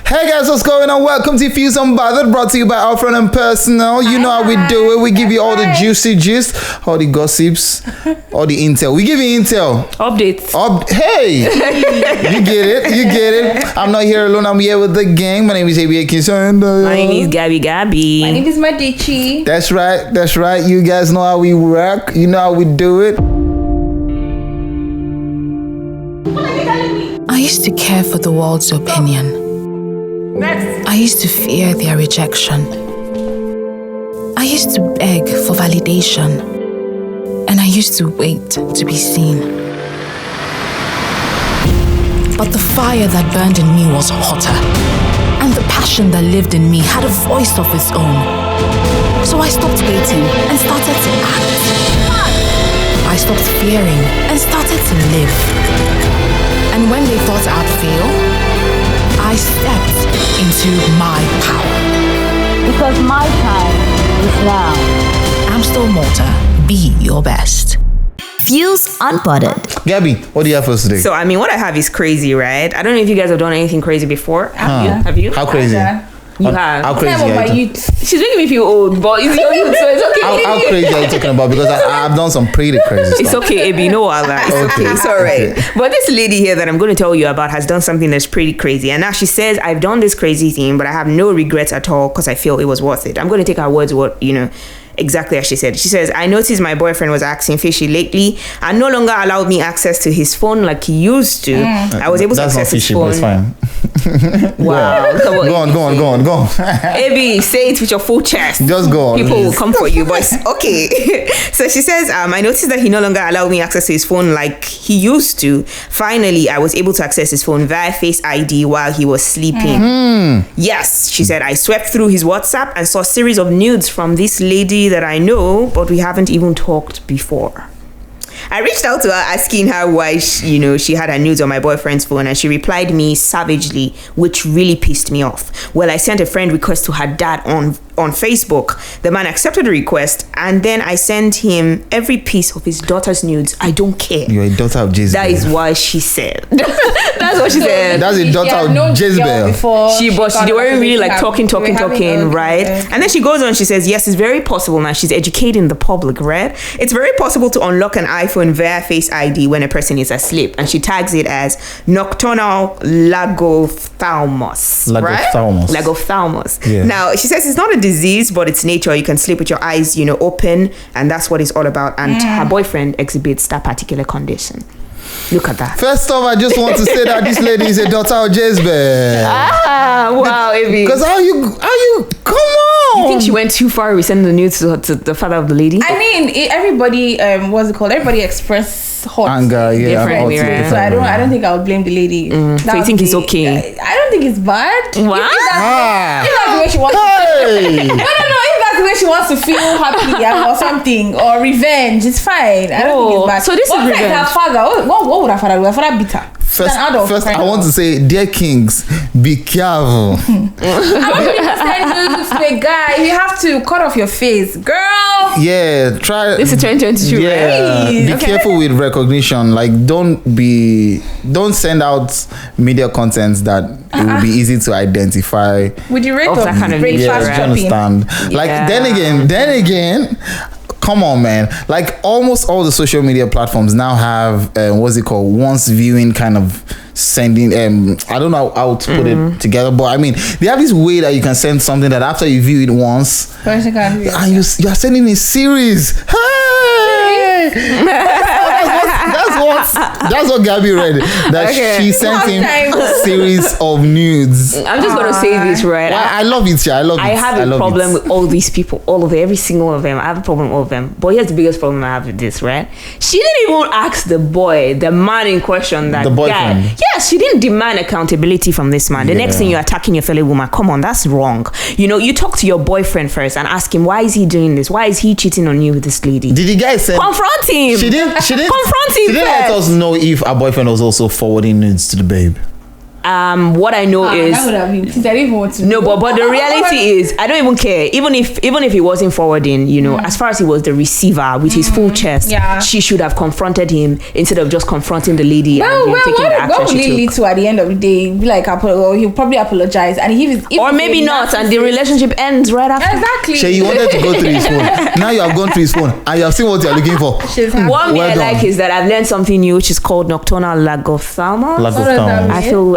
Hey guys, what's going on? Welcome to Fuze Unbothered, brought to you by our friend and personal. You know how we do it. We give you all the juicy gist, all the gossips, all the intel. We give you intel. Updates. Hey! You get it. I'm not here alone. I'm here with the gang. My name is ABA Kinson. My name is Gabby. My name is Madichi. That's right. You guys know how we work. You know how we do it. I used to care for the world's opinion. I used to fear their rejection. I used to beg for validation. And I used to wait to be seen. But the fire that burned in me was hotter. And the passion that lived in me had a voice of its own. So I stopped waiting and started to act. I stopped fearing and started to live. And when they thought I'd fail, I stepped into my power. Because my time is now. Amstel Malta, be your best. Fuze Unbothered. Gabby, what do you have for us today? So, what I have is crazy, right? I don't know if you guys have done anything crazy before. Have you? How crazy? You have. How crazy are you? She's making me feel old, but it's your youth, so it's okay. How crazy are you talking about? Because I've done some pretty crazy stuff. It's okay, Abby. No, Allah. It's okay. It's all right. Okay. But this lady here that I'm going to tell you about has done something that's pretty crazy. And now she says, I've done this crazy thing, but I have no regrets at all because I feel it was worth it. I'm going to take her words, exactly as she said. She says, I noticed my boyfriend was acting fishy lately and no longer allowed me access to his phone like he used to. I was able to access his phone. That's not fishy, but it's fine. Wow. Go on. Abby, say it with your full chest. Just go on. People will come for you, but okay. So she says, I noticed that he no longer allowed me access to his phone like he used to. Finally, I was able to access his phone via Face ID while he was sleeping. Yes, she said, I swept through his WhatsApp and saw a series of nudes from this lady that I know, but we haven't even talked before. I reached out to her asking her why she had her nudes on my boyfriend's phone, and she replied me savagely, which really pissed me off. Well, I sent a friend request to her dad on Facebook. The man accepted the request, and then I sent him every piece of his daughter's nudes. I don't care. You're a daughter of Jezebel. That is what she said. That's what she said. That's a daughter of Jezebel. They weren't really like talking, right? And then she goes on, she says, yes, it's very possible now. She's educating the public, right? It's very possible to unlock an iPhone via Face ID when a person is asleep. And she tags it as nocturnal lagophthalmos. Lagophthalmos. Yeah. Now, she says it's not a disease, but it's nature. You can sleep with your eyes, open, and that's what it's all about. And her boyfriend exhibits that particular condition. Look at that. First off, I just want to say that this lady is a daughter of Jezebel. Wow, Evie. Because how you come on? You think she went too far? We send the news to the father of the lady. I mean, everybody, what's it called? Everybody express hot anger, differently, right? So I don't think I would blame the lady. So you think it's okay? I don't think it's bad. What? If that's the way she wants to. No. If that's the way she wants to feel happy or something, or revenge, it's fine. I don't think it's bad. So this is revenge. Her father. What would her father do? Her father beat her. First, I want to say, dear kings, be careful. I want to send you to a guy. You have to cut off your face, girl. Yeah, try. This is 2022. Yeah, right? Be careful with recognition. Like, don't send out media contents that it will be easy to identify. With the rate of that kind of breakfast dropping. Understand? Like, then again. Come on, man. Like, almost all the social media platforms now have once viewing kind of sending I don't know how to put it together, but I mean, they have this way that you can send something that after you view it once and you're sending a series. That's what Gabby read. That she sent him a series of nudes. I'm just gonna say this, right? I love it. I have a problem with all these people, all of them, every single one of them. I have a problem with all of them. But here's the biggest problem I have with this, right? She didn't even ask the man in question, that the boyfriend. guy. Yes, she didn't demand accountability from this man. The next thing, you're attacking your fellow woman. Come on, that's wrong. You talk to your boyfriend first and ask him, why is he doing this? Why is he cheating on you with this lady? Did the guy say confront him? She didn't confront him. She didn't let us know if her boyfriend was also forwarding nudes to the babe. What I know is that would have been. Since I didn't even want to. no, but the reality is, I don't even care. Even if he wasn't forwarding, as far as he was the receiver with his full chest, she should have confronted him instead of just confronting the lady and taking the action what will it lead to at the end of the day? Be like, he'll probably apologize, and or maybe not, and the relationship ends right after. Exactly. Shay, you wanted to go through his phone. Now you have gone through his phone and you have seen what you're looking for. What I like is that I've learned something new, which is called nocturnal lagophthalmos.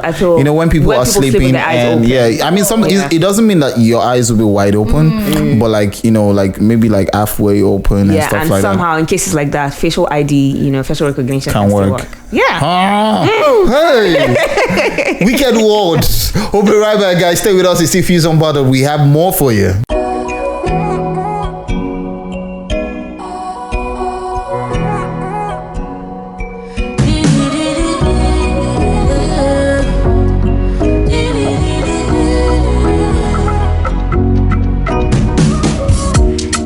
I feel when people are sleeping with their eyes open. I mean it doesn't mean that your eyes will be wide open, but like maybe like halfway open and stuff like that. Somehow in cases like that, facial ID, facial recognition can work. Yeah. Hey, wicked words. We'll be right back, guys. Stay with us. It's Fuze Unbothered. We have more for you.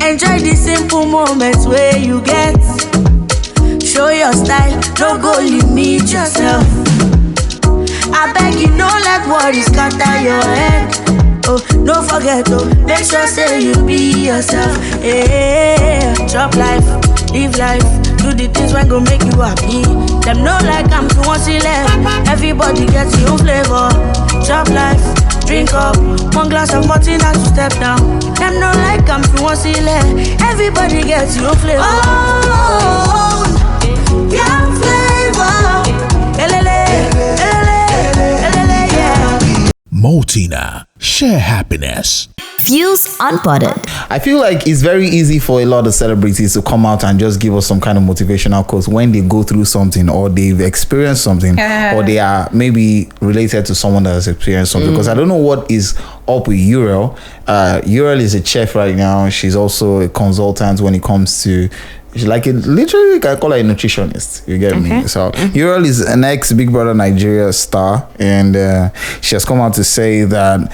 Enjoy the simple moments where you get. Show your style, don't go limit yourself. I beg you, don't let worries scatter your head. Oh, don't forget, make sure say you be yourself. Yeah, chop life, live life, do the things when go make you happy. Them know like I'm too much left. Everybody gets your own flavor. Chop life, drink up, one glass of martini to step down. Them know like I'm too much left. Everybody gets your own flavor. Oh, yeah, flavor. Multina, share happiness. Fuze Unbothered. I feel like it's very easy for a lot of celebrities to come out and just give us some kind of motivational quotes when they go through something or they've experienced something or they are maybe related to someone that has experienced something. Because I don't know what is up with Uriel. Uriel is a chef right now. She's also a consultant when it comes to literally, I call her a nutritionist. You get me? So Uriel is an ex Big Brother Nigeria star, and she has come out to say that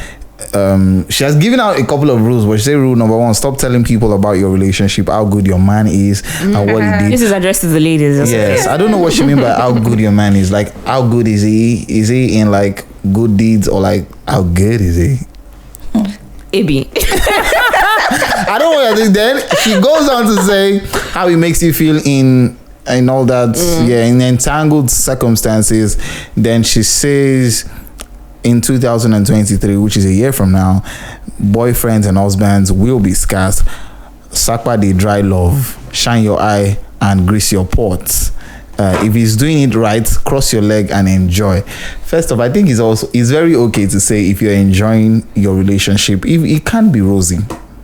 she has given out a couple of rules. But she said rule number 1: stop telling people about your relationship, how good your man is, and what he did. This is addressed to the ladies. Yes, I don't know what she mean by how good your man is. Like, how good is he? Is he in like good deeds, or like how good is he? AB. I don't want to think. Then she goes on to say how it makes you feel in all that, in entangled circumstances. Then she says in 2023, which is a year from now, boyfriends and husbands will be scarce. Sakpa the dry love, shine your eye and grease your pots. If he's doing it right, cross your leg and enjoy. First off, I think it's very okay to say if you're enjoying your relationship, if it can't be rosy.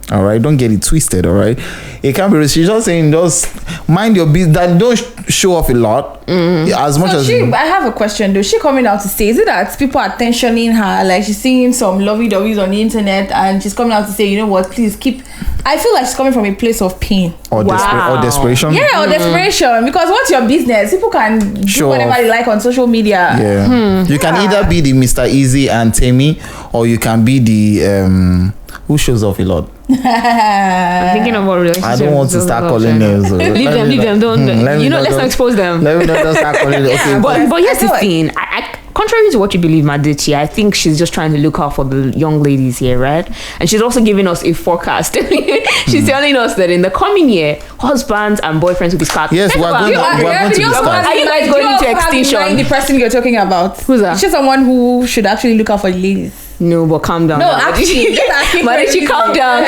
All right, don't get it twisted. All right, it can't be. She's just saying, just mind your business. That don't show off a lot as much as. I have a question though. She coming out to say, is it that people are tensioning her? Like she's seeing some lovey-doveys on the internet, and she's coming out to say, you know what? Please keep. I feel like she's coming from a place of pain or desperation. Yeah, or desperation. Because what's your business? People can do whatever they like on social media. Yeah, you can either be the Mr. Easy and Tammy, or you can be the who shows off a lot. I'm thinking about relationships. I don't want to start calling names. Leave them. Don't. Let's not expose them. Let me not start calling them. Okay, but here's the thing. I contrary to what you believe, Madichi, I think she's just trying to look out for the young ladies here, right? And she's also giving us a forecast. She's telling us that in the coming year, husbands and boyfriends will be scarred. Yes, we're going to be scarred. Are you guys going into extinction? The person you're talking about. Who's that? She's someone who should actually look out for the ladies. No, but calm down. No, actually, calm down.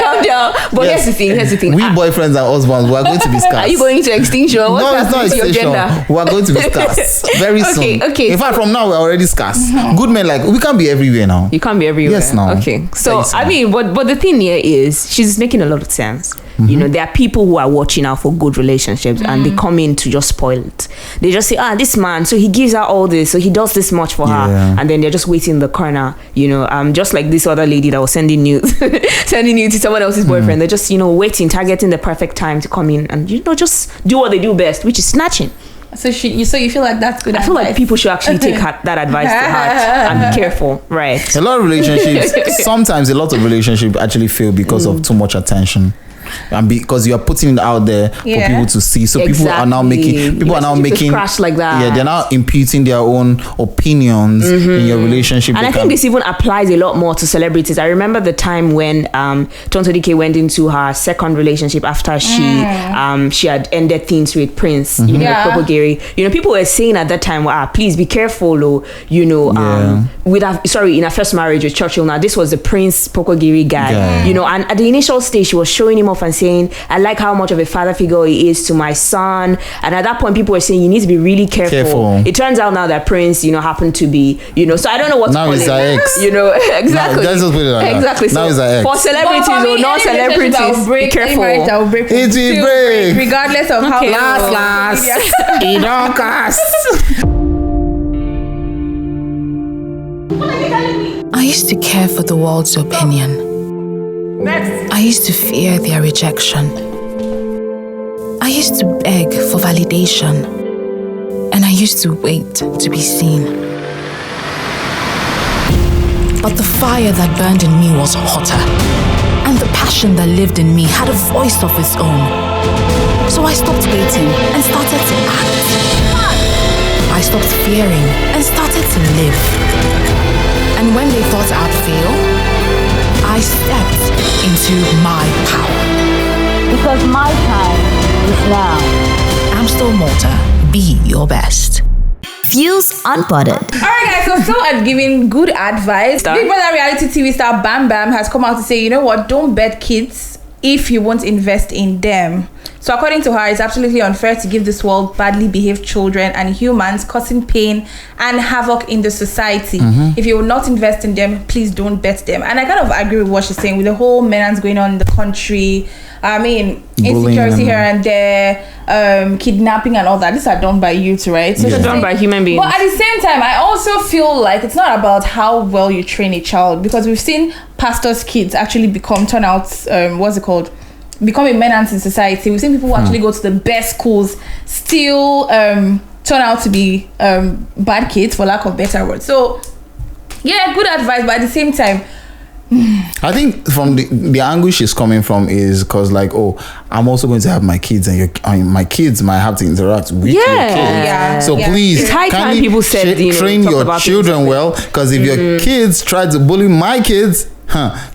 But yes. Here's the thing. We boyfriends and husbands, we are going to be scarce. Are you going to extinction? No, it's not extinction. We are going to be scarce very soon. Okay. In fact, from now we're already scarce. Good men, like, we can't be everywhere now. You can't be everywhere. Yes, now. Okay. So I mean, but the thing here is, she's making a lot of sense. You know, there are people who are watching out for good relationships and they come in to just spoil it. They just say, this man, so he gives her all this, so he does this much for her, and then they're just waiting in the corner, just like this other lady that was sending you to someone else's boyfriend. They're just, waiting, targeting the perfect time to come in and, just do what they do best, which is snatching. So you feel like that's good. I feel like people should actually take that advice to heart and be careful, right? A lot of relationships, sometimes a lot of relationships actually fail because of too much attention. and because you are putting it out there for people to see, so people are now making crash like that. Yeah, they're now imputing their own opinions in your relationship. And I think this even applies a lot more to celebrities. I remember the time when Tonto Dike went into her second relationship after she had ended things with Prince, you know, Popo Gary. You know, people were saying at that time, please be careful, or you know, in her first marriage with Churchill. Now this was the Prince Popo Gary guy, you know, and at the initial stage she was showing him off and saying, I like how much of a father figure he is to my son. And at that point people were saying you need to be really careful. It turns out now that Prince, you know, happened to be, you know, so I don't know what now to call it. Ex. You know, exactly. Now, just put it like exactly. That. Now so ex. for celebrities or non-celebrities, be careful. It will break. Regardless of how last. It don't cast. I used to care for the world's opinion. I used to fear their rejection. I used to beg for validation. And I used to wait to be seen. But the fire that burned in me was hotter. And the passion that lived in me had a voice of its own. So I stopped waiting and started to act. I stopped fearing and started to live. And when they thought I'd fail, I stepped into my power. Because my time is now. Amstel Malta, be your best. Fuze Unbothered. Alright guys, so at giving good advice. Big Brother reality TV star Bam Bam has come out to say, you know what, don't bet kids if you won't invest in them. So according to her, it's absolutely unfair to give this world badly behaved children and humans causing pain and havoc in the society. If you will not invest in them, please don't bet them. And I kind of agree with what she's saying with the whole menace going on in the country. I mean, insecurity here and there, kidnapping and all that. These are done by youth, right? So they're done by human beings. But at the same time, I also feel like it's not about how well you train a child, because we've seen pastors' kids actually turn out, become a menace in society. We've seen people who actually go to the best schools still turn out to be bad kids, for lack of better words. So yeah, good advice, but at the same time, I think from the angle she's coming from is because like, I'm also going to have my kids, and my kids might have to interact with your kids. So please, it's high time people said, train your children well, because if your kids try to bully my kids,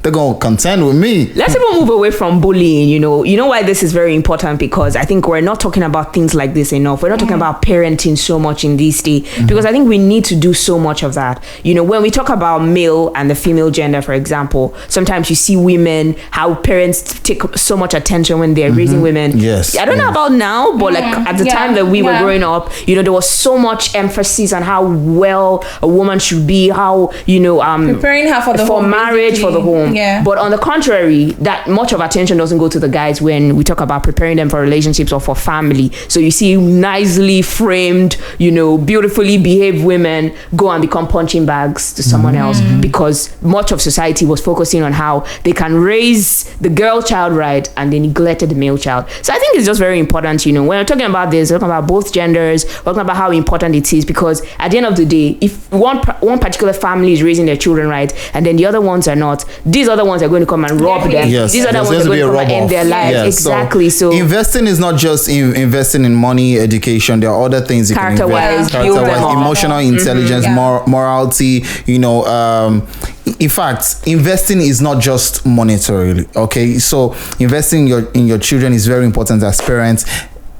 they're gonna contend with me. Let's even move away from bullying. You know why this is very important, because I think we're not talking about things like this enough. We're not talking about parenting so much in this day, because I think we need to do so much of that. You know, when we talk about male and the female gender, for example, sometimes you see women, how parents take so much attention when they're raising women. Yes, I don't know about now, but like at the time that we were growing up, you know, there was so much emphasis on how well a woman should be, how, you know, preparing her for marriage, for the home. But on the contrary, that much of attention doesn't go to the guys when we talk about preparing them for relationships or for family. So you see nicely framed, you know, beautifully behaved women go and become punching bags to someone else, because much of society was focusing on how they can raise the girl child right, and they neglected the male child. So I think it's just very important, you know, when we're talking about this, we're talking about both genders, we're talking about how important it is, because at the end of the day, if one particular family is raising their children right, and then the other ones are not, these other ones are going to come and rob them. These other ones are going to come and end their lives. Exactly. So investing is not just investing in money, education. There are other things you can invest. Character-wise, emotional intelligence, morality. You know, in fact, investing is not just monetarily. Okay, so investing in your children is very important as parents,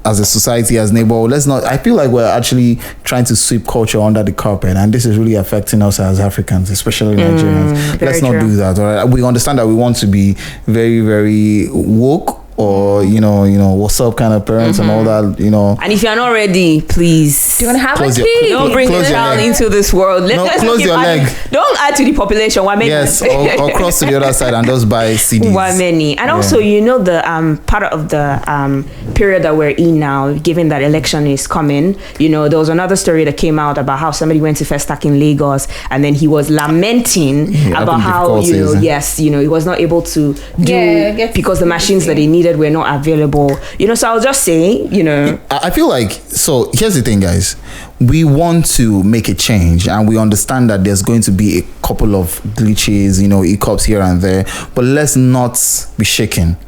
as a society, as neighbor. I feel like we're actually trying to sweep culture under the carpet, and this is really affecting us as Africans, especially Nigerians. Let's not do that. All right, we understand that we want to be very, very woke, or you know what's up kind of parents and all that, you know. And if you're not ready, please, do you want to have a kid? Don't bring a child into this world. Let's close your leg. Don't add to the population. Yes, or cross to the other side and just buy CDs. And also, you know, the part of the period that we're in now, given that election is coming, you know, there was another story that came out about how somebody went to Festac in Lagos, and then he was lamenting about how, you know, he was not able to do because the machines that he needed were not available, you know. So I'll just say, you know, I feel like, so here's the thing, guys, we want to make a change, and we understand that there's going to be a couple of glitches, you know, hiccups here and there, but let's not be shaken.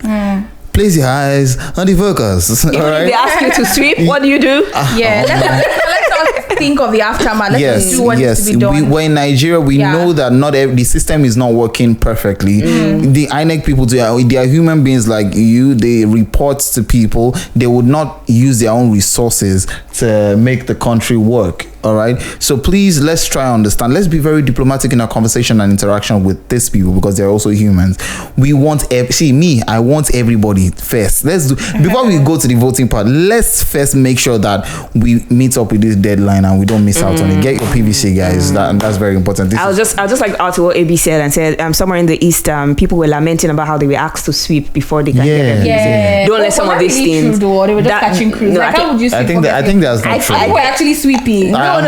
place your eyes on the focus. All If right. they ask you to sweep, what do you do? Yeah, let's not think of the aftermath. Let's do what needs to be done. We're in Nigeria. We know that not the system is not working perfectly. The INEC people, they are human beings like you. They report to people. They would not use their own resources to make the country work. All right. So please, let's try and understand. Let's be very diplomatic in our conversation and interaction with these people because they're also humans. We want I want everybody first. Let's do before we go to the voting part. Let's first make sure that we meet up with this deadline and we don't miss out on it. Get your PVC, guys. That's very important. I'll just like to add to what AB said and said somewhere in the East, people were lamenting about how they were asked to sweep before they can get their PVC. Yeah. Don't let some of these things. They were just catching crews. No, how would you sweep? I think that's not true. I think we're actually sweeping. No. I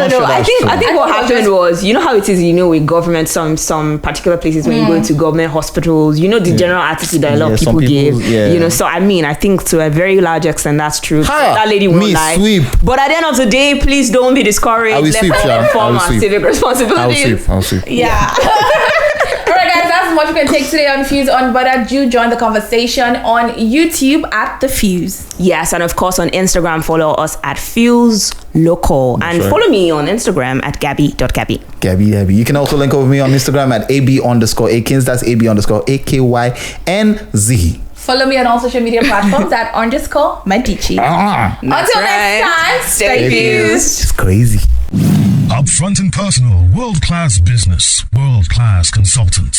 think what happened was, you know how it is, with government, some particular places when you go into government hospitals, the general attitude that a lot of people give. So I think to a very large extent that's true. That lady won't lie. Sweep. But at the end of the day, please don't be discouraged. I will sweep, civic responsibilities. I will sweep. Yeah. Alright guys, that's much we can take today on Fuze Unbothered. Do join the conversation on YouTube at The Fuze. Yes, and of course on Instagram, follow us at Fuze Local. And follow me on Instagram at Gabby.Gabby. Gabby. You can also link over me on Instagram at AB_Akins. That's AB_AKYNZ. Follow me on all social media platforms at _Medici. Until next time, stay fused. It's crazy. Upfront and personal, world-class business, world-class consultants.